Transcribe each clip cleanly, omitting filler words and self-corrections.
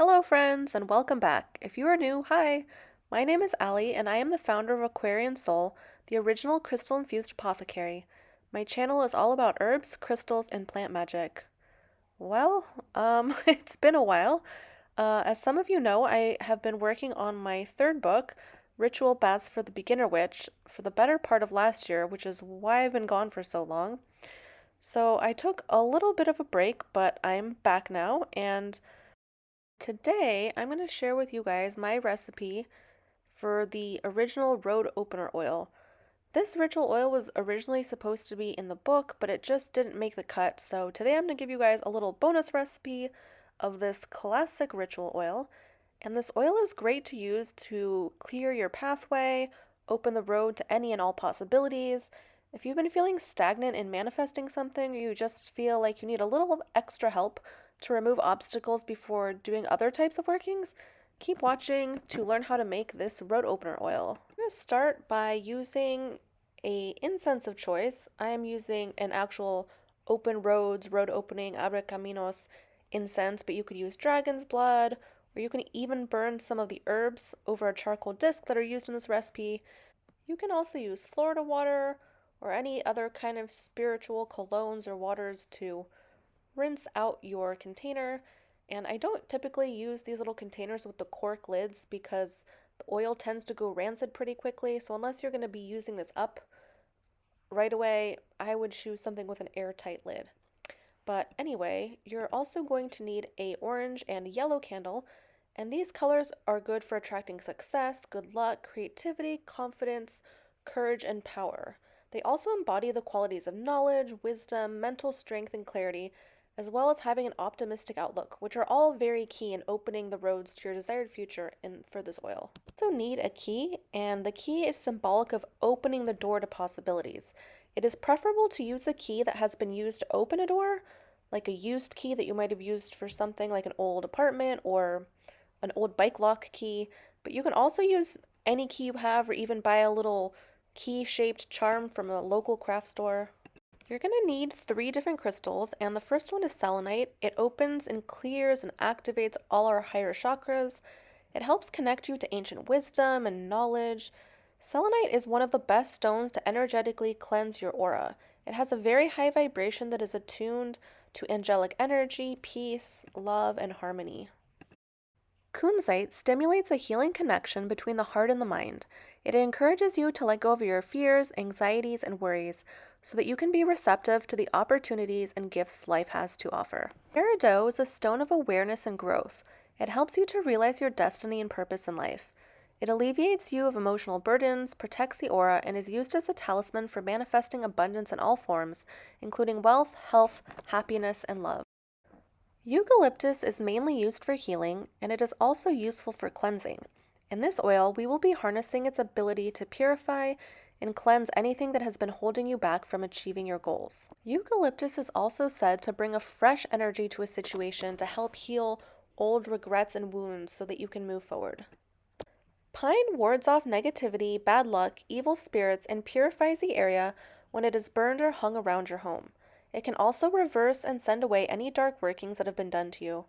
Hello, friends, and welcome back. If you are new, hi. My name is Ali, and I am the founder of Aquarian Soul, the original crystal-infused apothecary. My channel is all about herbs, crystals, and plant magic. Well, it's been a while. As some of you know, I have been working on my third book, Ritual Baths for the Beginner Witch, for the better part of last year, which is why I've been gone for so long. So I took a little bit of a break, but I'm back now, and today, I'm going to share with you guys my recipe for the original road opener oil. This ritual oil was originally supposed to be in the book, but it just didn't make the cut. So today I'm going to give you guys a little bonus recipe of this classic ritual oil. And this oil is great to use to clear your pathway, open the road to any and all possibilities. If you've been feeling stagnant in manifesting something, or you just feel like you need a little extra help to remove obstacles before doing other types of workings, keep watching to learn how to make this road opener oil. I'm going to start by using a incense of choice. I am using an actual open roads, road opening, abre caminos incense, but you could use dragon's blood, or you can even burn some of the herbs over a charcoal disc that are used in this recipe. You can also use Florida water or any other kind of spiritual colognes or waters to rinse out your container. And I don't typically use these little containers with the cork lids because the oil tends to go rancid pretty quickly. So unless you're going to be using this up right away, I would choose something with an airtight lid. But anyway, you're also going to need a orange and yellow candle, and these colors are good for attracting success, good luck, creativity, confidence, courage, and power. They also embody the qualities of knowledge, wisdom, mental strength, and clarity, as well as having an optimistic outlook, which are all very key in opening the roads to your desired future for this oil. You also need a key, and the key is symbolic of opening the door to possibilities. It is preferable to use a key that has been used to open a door, like a used key that you might have used for something like an old apartment or an old bike lock key, but you can also use any key you have or even buy a little key-shaped charm from a local craft store. You're going to need 3 different crystals, and the first one is selenite. It opens and clears and activates all our higher chakras. It helps connect you to ancient wisdom and knowledge. Selenite is one of the best stones to energetically cleanse your aura. It has a very high vibration that is attuned to angelic energy, peace, love, and harmony. Kunzite stimulates a healing connection between the heart and the mind. It encourages you to let go of your fears, anxieties, and worries so that you can be receptive to the opportunities and gifts life has to offer. Peridot is a stone of awareness and growth. It helps you to realize your destiny and purpose in life. It alleviates you of emotional burdens, protects the aura, and is used as a talisman for manifesting abundance in all forms, including wealth, health, happiness, and love. Eucalyptus is mainly used for healing, and it is also useful for cleansing. In this oil, we will be harnessing its ability to purify and cleanse anything that has been holding you back from achieving your goals. Eucalyptus is also said to bring a fresh energy to a situation to help heal old regrets and wounds so that you can move forward. Pine wards off negativity, bad luck, evil spirits, and purifies the area when it is burned or hung around your home. It can also reverse and send away any dark workings that have been done to you.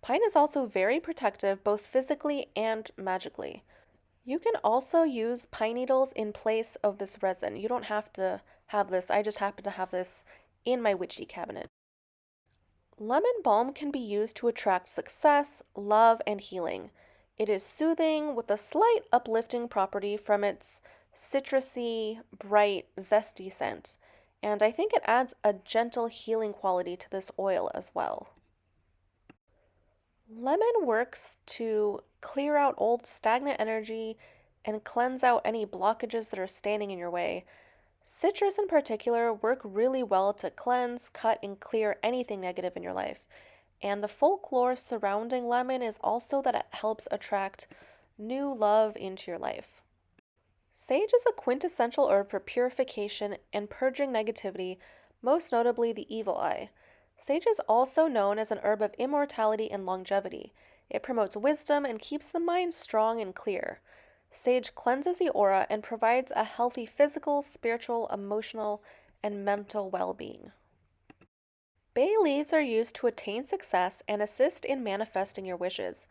Pine is also very protective both physically and magically. You can also use pine needles in place of this resin. You don't have to have this. I just happen to have this in my witchy cabinet. Lemon balm can be used to attract success, love, and healing. It is soothing with a slight uplifting property from its citrusy, bright, zesty scent, and I think it adds a gentle healing quality to this oil as well. Lemon works to clear out old stagnant energy and cleanse out any blockages that are standing in your way. Citrus in particular work really well to cleanse, cut, and clear anything negative in your life. And the folklore surrounding lemon is also that it helps attract new love into your life. Sage is a quintessential herb for purification and purging negativity, most notably the evil eye. Sage is also known as an herb of immortality and longevity. It promotes wisdom and keeps the mind strong and clear. Sage cleanses the aura and provides a healthy physical, spiritual, emotional, and mental well-being. Bay leaves are used to attain success and assist in manifesting your wishes.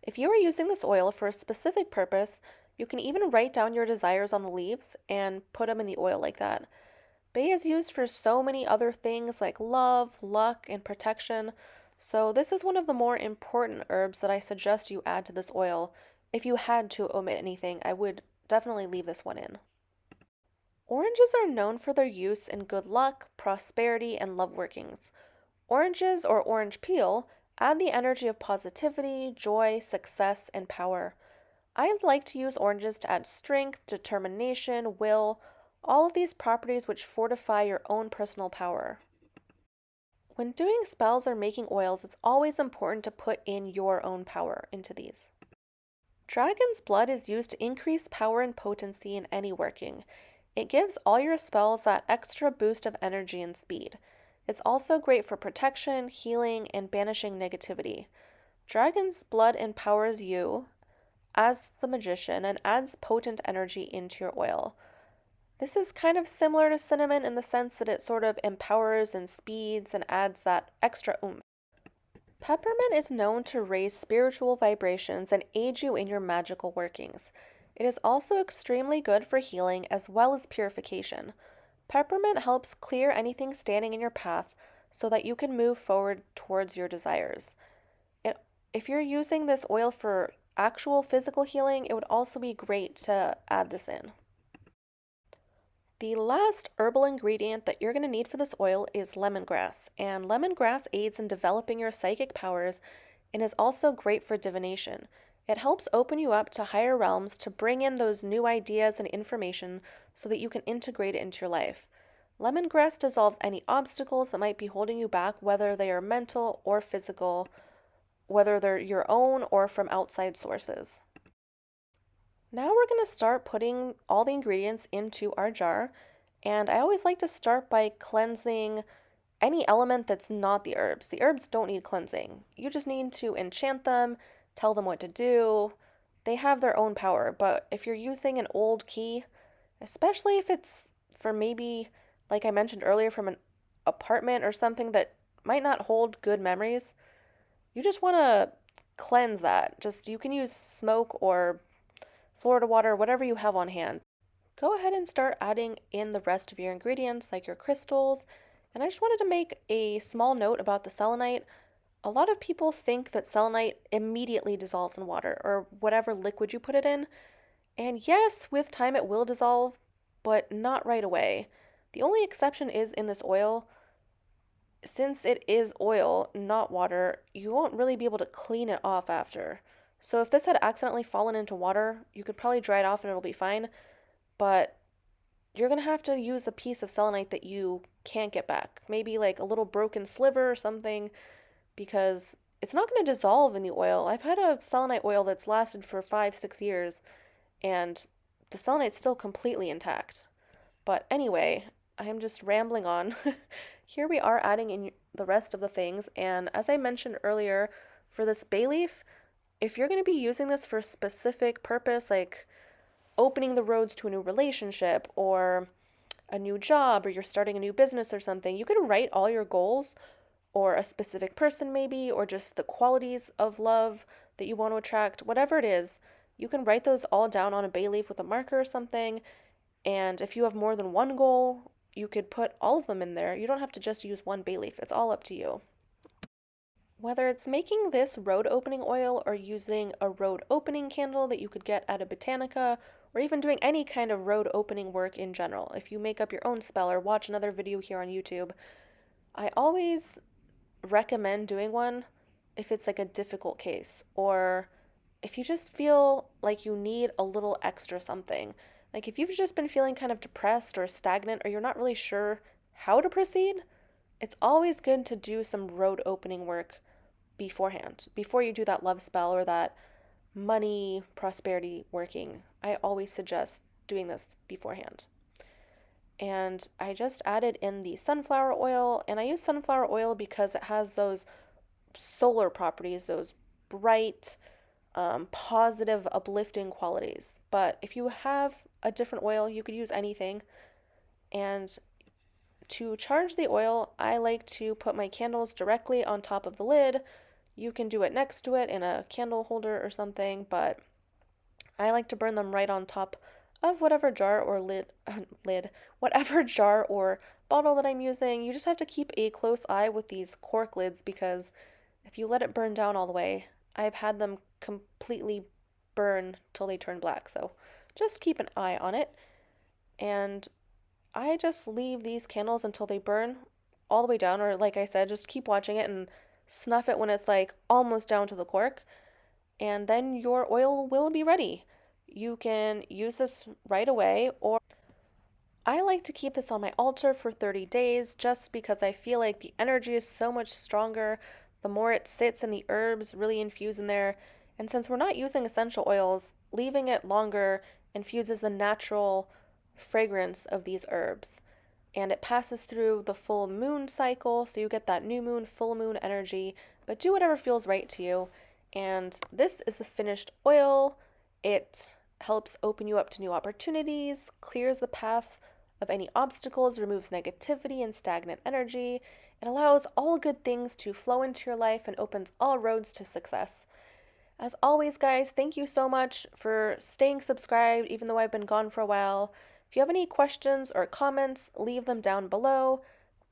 If you are using this oil for a specific purpose, you can even write down your desires on the leaves and put them in the oil like that. Bay is used for so many other things like love, luck, and protection, so this is one of the more important herbs that I suggest you add to this oil. If you had to omit anything, I would definitely leave this one in. Oranges are known for their use in good luck, prosperity, and love workings. Oranges or orange peel add the energy of positivity, joy, success, and power. I like to use oranges to add strength, determination, will, all of these properties which fortify your own personal power. When doing spells or making oils, it's always important to put in your own power into these. Dragon's blood is used to increase power and potency in any working. It gives all your spells that extra boost of energy and speed. It's also great for protection, healing, and banishing negativity. Dragon's blood empowers you as the magician and adds potent energy into your oil. This is kind of similar to cinnamon in the sense that it sort of empowers and speeds and adds that extra oomph. Peppermint is known to raise spiritual vibrations and aid you in your magical workings. It is also extremely good for healing as well as purification. Peppermint helps clear anything standing in your path so that you can move forward towards your desires. If you're using this oil for actual physical healing, it would also be great to add this in. The last herbal ingredient that you're going to need for this oil is lemongrass, and lemongrass aids in developing your psychic powers and is also great for divination. It helps open you up to higher realms to bring in those new ideas and information so that you can integrate it into your life. Lemongrass dissolves any obstacles that might be holding you back, whether they are mental or physical, whether they're your own or from outside sources. Now we're going to start putting all the ingredients into our jar, and I always like to start by cleansing any element that's not the herbs. The herbs don't need cleansing. You just need to enchant them, tell them what to do. They have their own power, but if you're using an old key, especially if it's for maybe, like I mentioned earlier, from an apartment or something that might not hold good memories, you just want to cleanse that. You can use smoke or Florida water, whatever you have on hand. Go ahead and start adding in the rest of your ingredients, like your crystals. And I just wanted to make a small note about the selenite. A lot of people think that selenite immediately dissolves in water or whatever liquid you put it in. And yes, with time it will dissolve, but not right away. The only exception is in this oil. Since it is oil, not water, you won't really be able to clean it off after. So if this had accidentally fallen into water, you could probably dry it off and it'll be fine, but you're going to have to use a piece of selenite that you can't get back. Maybe like a little broken sliver or something, because it's not going to dissolve in the oil. I've had a selenite oil that's lasted for 5-6 years, and the selenite's still completely intact. But anyway, I'm just rambling on. Here we are adding in the rest of the things, and as I mentioned earlier, for this bay leaf, if you're going to be using this for a specific purpose, like opening the roads to a new relationship or a new job, or you're starting a new business or something, you could write all your goals or a specific person maybe, or just the qualities of love that you want to attract, whatever it is, you can write those all down on a bay leaf with a marker or something. And if you have more than one goal, you could put all of them in there. You don't have to just use one bay leaf. It's all up to you. Whether it's making this road opening oil or using a road opening candle that you could get at a botanica, or even doing any kind of road opening work in general, if you make up your own spell or watch another video here on YouTube, I always recommend doing one if it's like a difficult case, or if you just feel like you need a little extra something. Like if you've just been feeling kind of depressed or stagnant, or you're not really sure how to proceed, it's always good to do some road opening work beforehand, before you do that love spell or that money prosperity working. I always suggest doing this beforehand. And I just added in the sunflower oil, and I use sunflower oil because it has those solar properties, those bright, positive, uplifting qualities. But if you have a different oil, you could use anything. And to charge the oil, I like to put my candles directly on top of the lid. You can do it next to it in a candle holder or something, but I like to burn them right on top of whatever jar or whatever jar or bottle that I'm using. You just have to keep a close eye with these cork lids because if you let it burn down all the way, I've had them completely burn till they turn black. So just keep an eye on it. And I just leave these candles until they burn all the way down, or like I said, just keep watching it and snuff it when it's like almost down to the cork, and then your oil will be ready. You can use this right away, or I like to keep this on my altar for 30 days just because I feel like the energy is so much stronger the more it sits and the herbs really infuse in there. And since we're not using essential oils, leaving it longer infuses the natural fragrance of these herbs. And it passes through the full moon cycle, so you get that new moon, full moon energy. But do whatever feels right to you. And this is the finished oil. It helps open you up to new opportunities, clears the path of any obstacles, removes negativity and stagnant energy. It allows all good things to flow into your life and opens all roads to success. As always, guys, thank you so much for staying subscribed even though I've been gone for a while. If you have any questions or comments, leave them down below.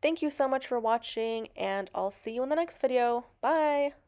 Thank you so much for watching, and I'll see you in the next video. Bye!